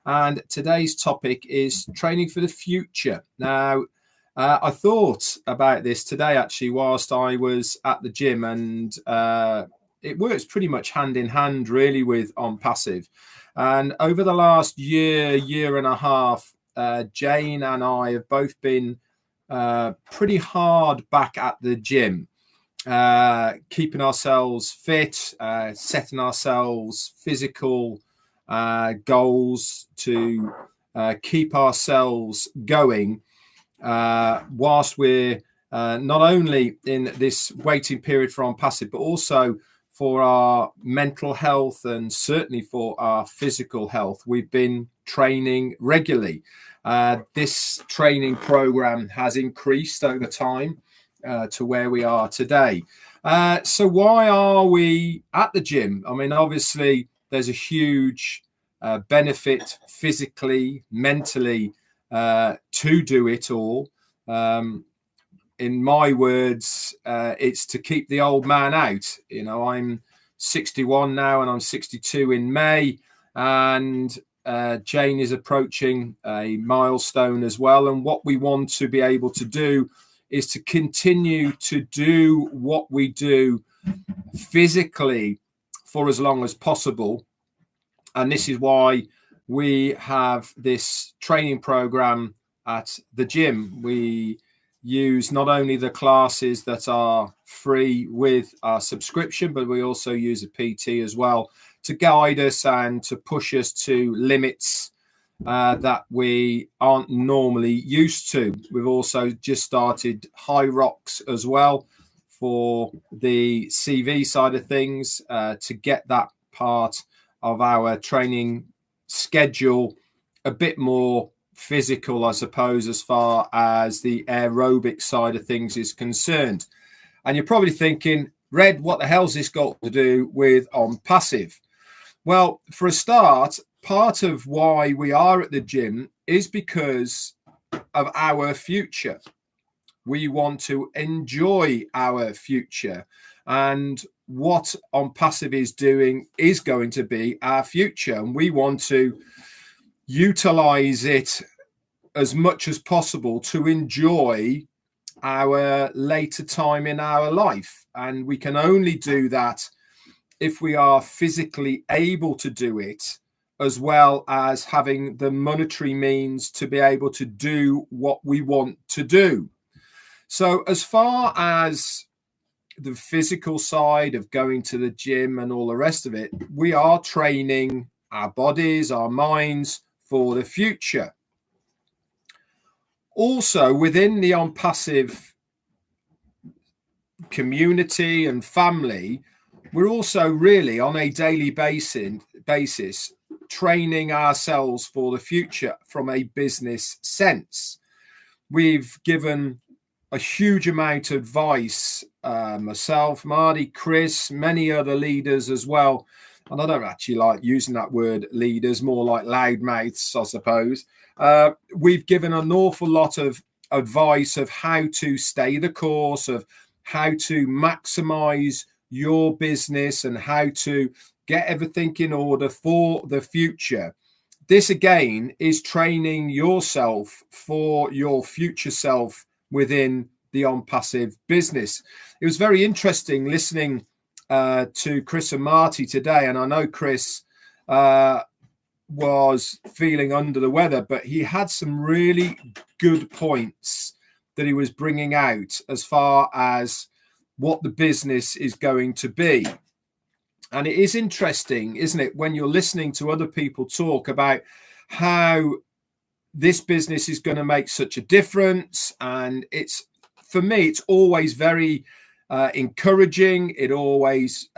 and today's topic is training for the future. Now, I thought about this today actually whilst I was at the gym, and it works pretty much hand in hand really with OnPassive. And over the last year and a half, Jane and I have both been pretty hard back at the gym, keeping ourselves fit, setting ourselves physical goals to keep ourselves going whilst we're not only in this waiting period for OnPassive, but also for our mental health and certainly for our physical health. We've been training regularly. This training program has increased over time to where we are today. So why are we at the gym? I mean, obviously, there's a huge benefit physically, mentally to do it all. In my words, it's to keep the old man out. You know, I'm 61 now and I'm 62 in May, and Jane is approaching a milestone as well. And what we want to be able to do is to continue to do what we do physically for as long as possible. And this is why we have this training program at the gym. We use not only the classes that are free with our subscription, but we also use a PT as well to guide us and to push us to limits that we aren't normally used to. We've also just started High Rocks as well for the CV side of things to get that part of our training schedule a bit more physical, I suppose, as far as the aerobic side of things is concerned. And you're probably thinking, Red, what the hell's this got to do with OnPassive? Well, for a start, part of why we are at the gym is because of our future. We want to enjoy our future, and what OnPassive is doing is going to be our future, and we want to utilize it as much as possible to enjoy our later time in our life. And we can only do that if we are physically able to do it, as well as having the monetary means to be able to do what we want to do. So as far as the physical side of going to the gym and all the rest of it, we are training our bodies, our minds for the future. Also, within the OnPassive community and family, we're also really on a daily basis training ourselves for the future from a business sense. We've given a huge amount of advice, myself, Marty, Chris, many other leaders as well. And I don't actually like using that word leaders, more like loudmouths, I suppose. We've given an awful lot of advice of how to stay the course, of how to maximize your business and how to get everything in order for the future. This again is training yourself for your future self within the OnPassive business. It was very interesting listening to Chris and Marty today, and I know Chris was feeling under the weather, but he had some really good points that he was bringing out as far as what the business is going to be. And it is interesting, isn't it, when you're listening to other people talk about how this business is going to make such a difference. And it's, for me, it's always very encouraging. It always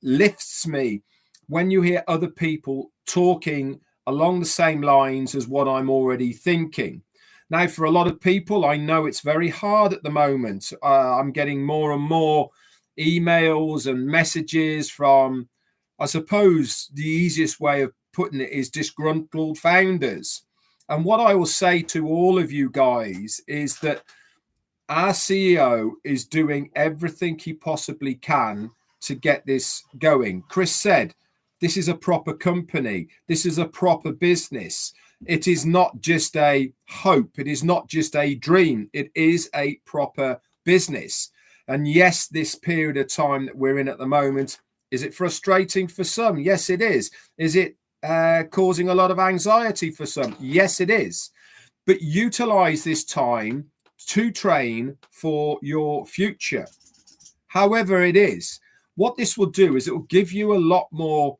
lifts me when you hear other people talking along the same lines as what I'm already thinking. Now, for a lot of people, I know it's very hard at the moment. I'm getting more and more emails and messages from, I suppose the easiest way of putting it is disgruntled founders. And what I will say to all of you guys is that our CEO is doing everything he possibly can to get this going. Chris said This is a proper company. This is a proper business. It is not just a hope. It is not just a dream. It is a proper business. And yes, this period of time that we're in at the moment, is it frustrating for some? Yes, it is. Is it causing a lot of anxiety for some? Yes, it is. But utilize this time to train for your future. However it is, what this will do is it will give you a lot more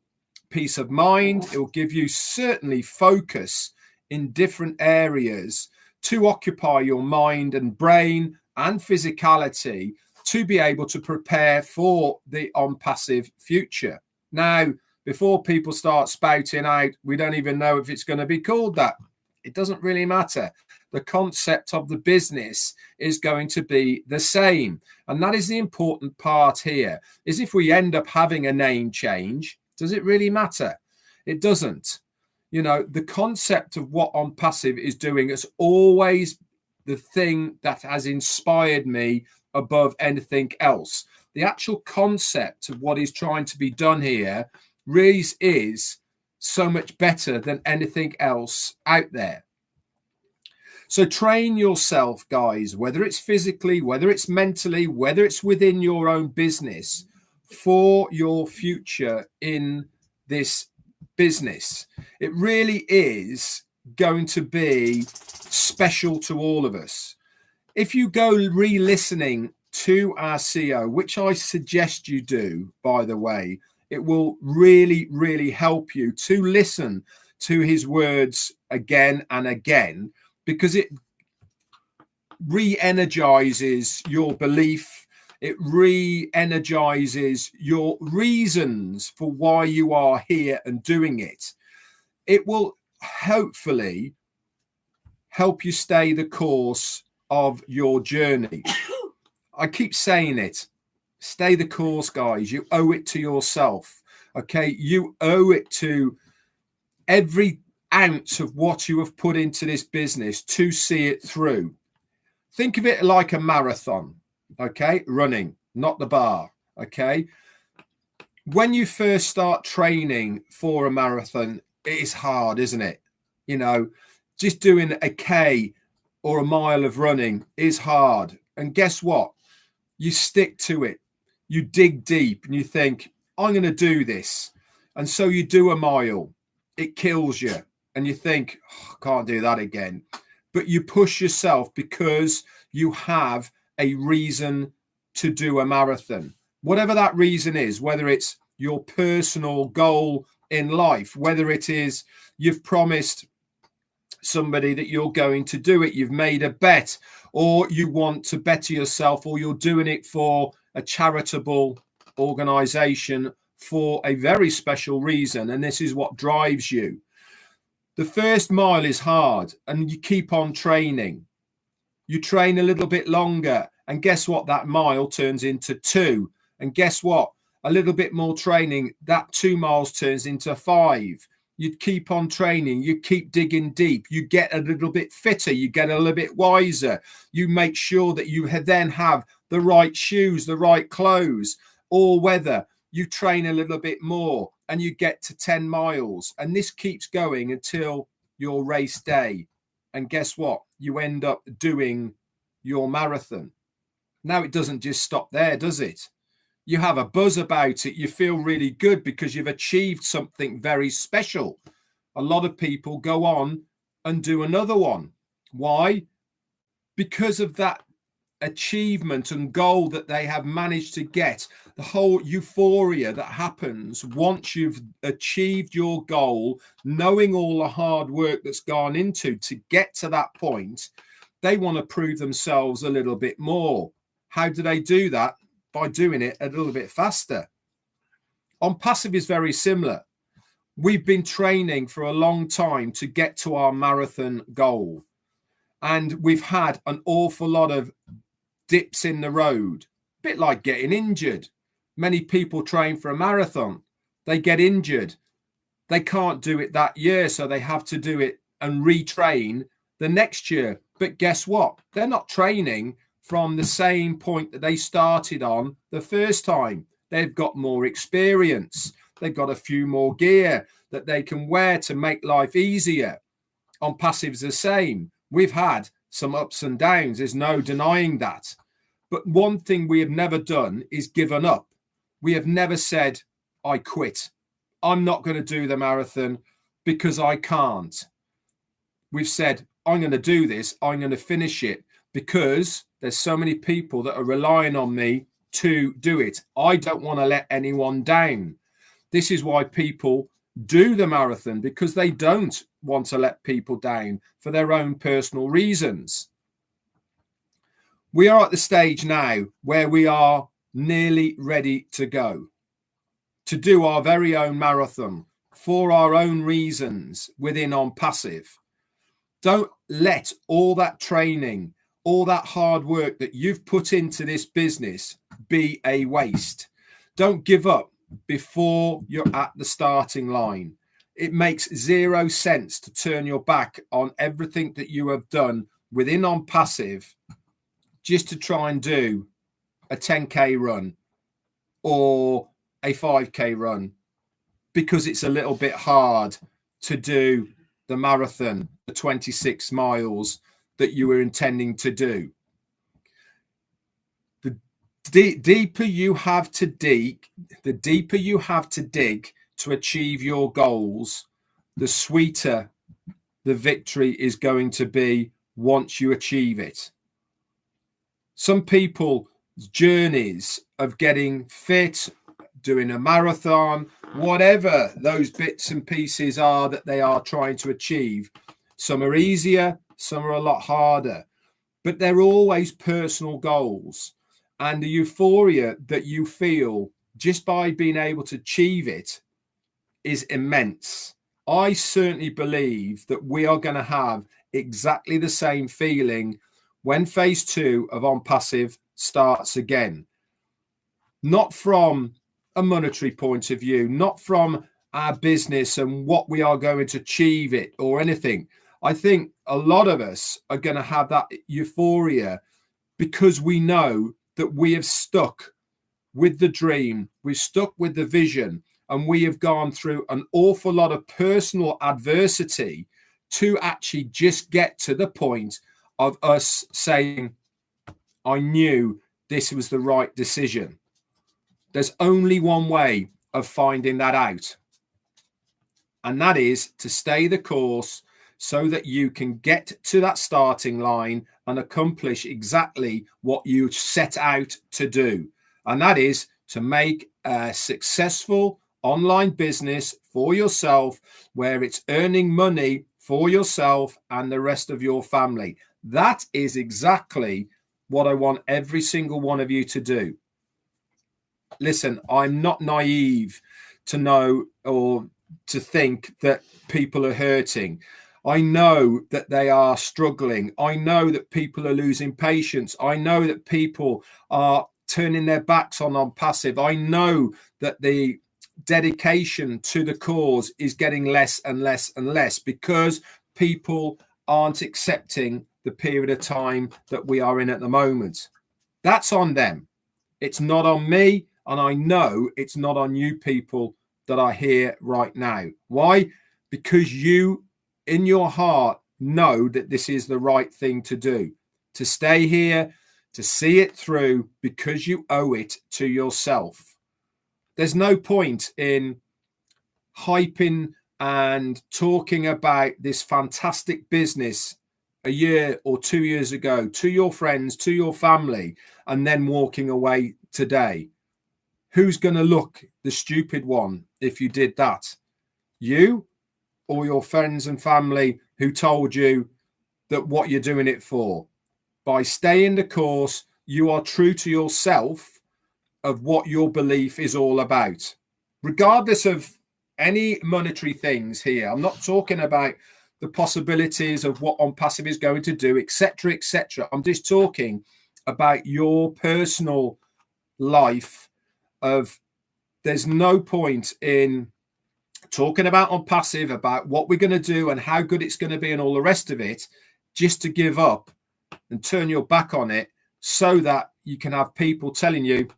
peace of mind. It will give you certainly focus in different areas to occupy your mind and brain and physicality to be able to prepare for the OnPassive future. Now, before people start spouting out, we don't even know if it's going to be called that. It doesn't really matter. The concept of the business is going to be the same. And that is the important part here, is if we end up having a name change, does it really matter? It doesn't. You know, the concept of what OnPassive is doing is always the thing that has inspired me above anything else. The actual concept of what is trying to be done here really is so much better than anything else out there. So train yourself, guys, whether it's physically, whether it's mentally, whether it's within your own business, for your future in this business. It really is going to be special to all of us. If you go re-listening to our CEO, which I suggest you do, by the way, it will really, really help you to listen to his words again and again, because it re-energizes your belief. It re-energizes your reasons for why you are here and doing it. It will hopefully help you stay the course of your journey. I keep saying it. Stay the course, guys. You owe it to yourself. Okay? You owe it to every ounce of what you have put into this business to see it through. Think of it like a marathon. Okay, running, not the bar. Okay, when you first start training for a marathon, it is hard, isn't it? You know, just doing a K or a mile of running is hard. And guess what? You stick to it. You dig deep and you think, I'm going to do this. And so you do a mile. It kills you. And you think, oh, I can't do that again. But you push yourself because you have a reason to do a marathon, whatever that reason is, whether it's your personal goal in life, whether it is you've promised somebody that you're going to do it, you've made a bet, or you want to better yourself, or you're doing it for a charitable organization for a very special reason. And this is what drives you. The first mile is hard and you keep on training. You train a little bit longer, and guess what? That mile turns into 2. And guess what? A little bit more training, that 2 miles turns into 5. You keep on training. You keep digging deep. You get a little bit fitter. You get a little bit wiser. You make sure that you then have the right shoes, the right clothes, all weather. You train a little bit more and you get to 10 miles. And this keeps going until your race day. And guess what? You end up doing your marathon. Now, it doesn't just stop there, does it? You have a buzz about it. You feel really good because you've achieved something very special. A lot of people go on and do another one. Why? Because of that achievement and goal that they have managed to get, the whole euphoria that happens once you've achieved your goal, knowing all the hard work that's gone into to get to that point. They want to prove themselves a little bit more. How do they do that? By doing it a little bit faster. OnPassive is very similar. We've been training for a long time to get to our marathon goal, and we've had an awful lot of dips in the road, a bit like getting injured. Many people train for a marathon. They get injured. They can't do it that year, so they have to do it and retrain the next year. But guess what? They're not training from the same point that they started on the first time. They've got more experience. They've got a few more gear that they can wear to make life easier. OnPassive's the same. We've had some ups and downs. There's no denying that. But one thing we have never done is given up. We have never said, I quit. I'm not going to do the marathon because I can't. We've said, I'm going to do this. I'm going to finish it because there's so many people that are relying on me to do it. I don't want to let anyone down. This is why people do the marathon, because they don't want to let people down for their own personal reasons. We are at the stage now where we are nearly ready to go, to do our very own marathon for our own reasons within OnPassive. Don't let all that training, all that hard work that you've put into this business be a waste. Don't give up before you're at the starting line. It makes 0 sense to turn your back on everything that you have done within OnPassive just to try and do a 10K run or a 5K run because it's a little bit hard to do the marathon, the 26 miles that you were intending to do. The deeper you have to dig, to achieve your goals, the sweeter the victory is going to be once you achieve it. Some people's journeys of getting fit, doing a marathon, whatever those bits and pieces are that they are trying to achieve, some are easier, some are a lot harder, but they're always personal goals. And the euphoria that you feel just by being able to achieve it is immense. I certainly believe that we are going to have exactly the same feeling when phase 2 of OnPassive starts again. Not from a monetary point of view, not from our business and what we are going to achieve it or anything. I think a lot of us are going to have that euphoria because we know that we have stuck with the dream, we've stuck with the vision, and we have gone through an awful lot of personal adversity to actually just get to the point of us saying, I knew this was the right decision. There's only one way of finding that out, and that is to stay the course so that you can get to that starting line and accomplish exactly what you set out to do. And that is to make a successful online business for yourself where it's earning money for yourself and the rest of your family. That is exactly what I want every single one of you to do. Listen, I'm not naive to know or to think that people are hurting. I know that they are struggling. I know that people are losing patience. I know that people are turning their backs on OnPassive. I know that the dedication to the cause is getting less and less and less because people aren't accepting the period of time that we are in at the moment. That's on them. It's not on me. And I know it's not on you people that are here right now. Why? Because you, in your heart, know that this is the right thing to do. To stay here, to see it through, because you owe it to yourself. There's no point in hyping and talking about this fantastic business a year or 2 years ago to your friends, to your family, and then walking away today. Who's going to look the stupid one if you did that? You or your friends and family who told you that what you're doing it for? By staying the course, you are true to yourself of what your belief is all about. Regardless of any monetary things here, I'm not talking about the possibilities of what OnPassive is going to do, etc., etc. I'm just talking about your personal life. There's no point in talking about OnPassive, about what we're going to do and how good it's going to be and all the rest of it, just to give up and turn your back on it so that you can have people telling you,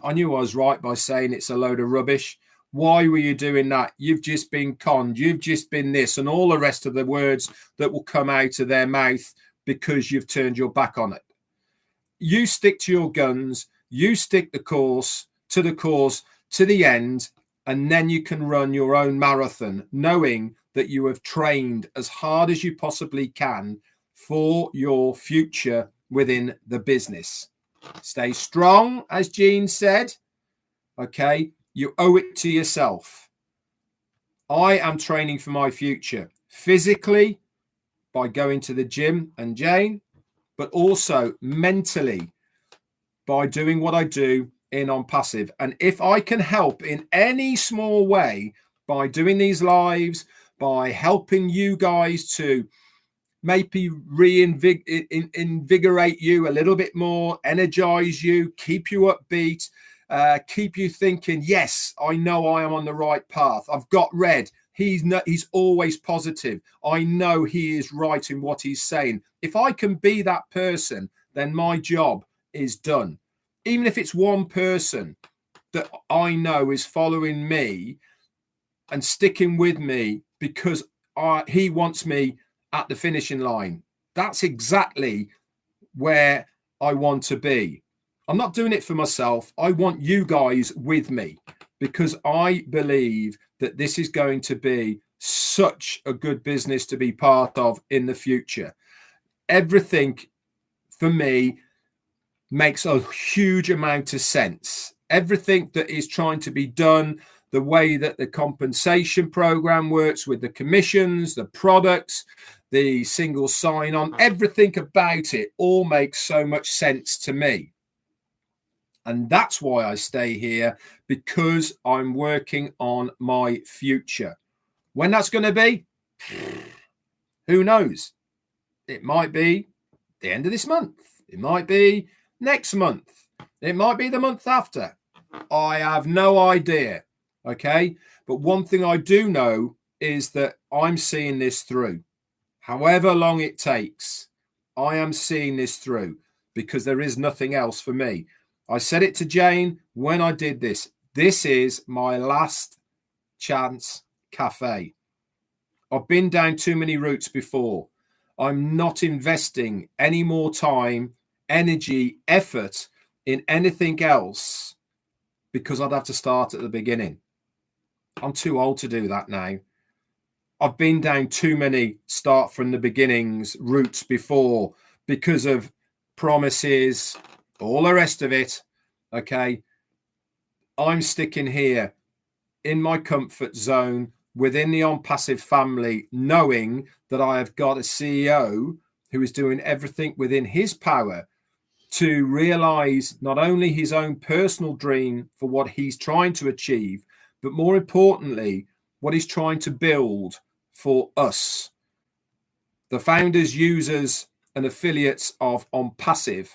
I knew I was right by saying it's a load of rubbish. Why were you doing that? You've just been conned. You've just been this, and all the rest of the words that will come out of their mouth because you've turned your back on it. You stick to your guns. You stick to the course to the end, and then you can run your own marathon, knowing that you have trained as hard as you possibly can for your future within the business. Stay strong, as Jean said. Okay, you owe it to yourself. I am training for my future physically by going to the gym and Jane, but also mentally by doing what I do in OnPassive. And if I can help in any small way by doing these lives, by helping you guys to maybe reinvigorate you a little bit more, energize you, keep you upbeat, keep you thinking, yes, I know I am on the right path. I've got Red. He's always positive. I know he is right in what he's saying. If I can be that person, then my job is done. Even if it's one person that I know is following me and sticking with me because he wants me at the finishing line. That's exactly where I want to be. I'm not doing it for myself. I want you guys with me because I believe that this is going to be such a good business to be part of in the future. Everything for me makes a huge amount of sense. Everything that is trying to be done, the way that the compensation program works with the commissions, the products, the single sign-on, everything about it all makes so much sense to me. And that's why I stay here, because I'm working on my future. When that's going to be, who knows? It might be the end of this month. It might be next month. It might be the month after. I have no idea. Okay. But one thing I do know is that I'm seeing this through. However long it takes, I am seeing this through because there is nothing else for me. I said it to Jane when I did this. This is my last chance cafe. I've been down too many routes before. I'm not investing any more time, energy, effort in anything else because I'd have to start at the beginning. I'm too old to do that now. I've been down too many start from the beginnings routes before because of promises, all the rest of it. Okay. I'm sticking here in my comfort zone within the OnPassive family, knowing that I have got a CEO who is doing everything within his power to realize not only his own personal dream for what he's trying to achieve, but more importantly, what he's trying to build for us, the founders, users, and affiliates of OnPassive.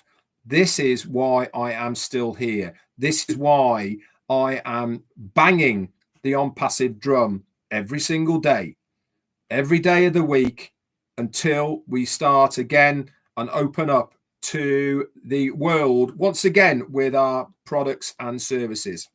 This is why I am still here. This is why I am banging the OnPassive drum every single day, every day of the week, until we start again and open up to the world once again with our products and services.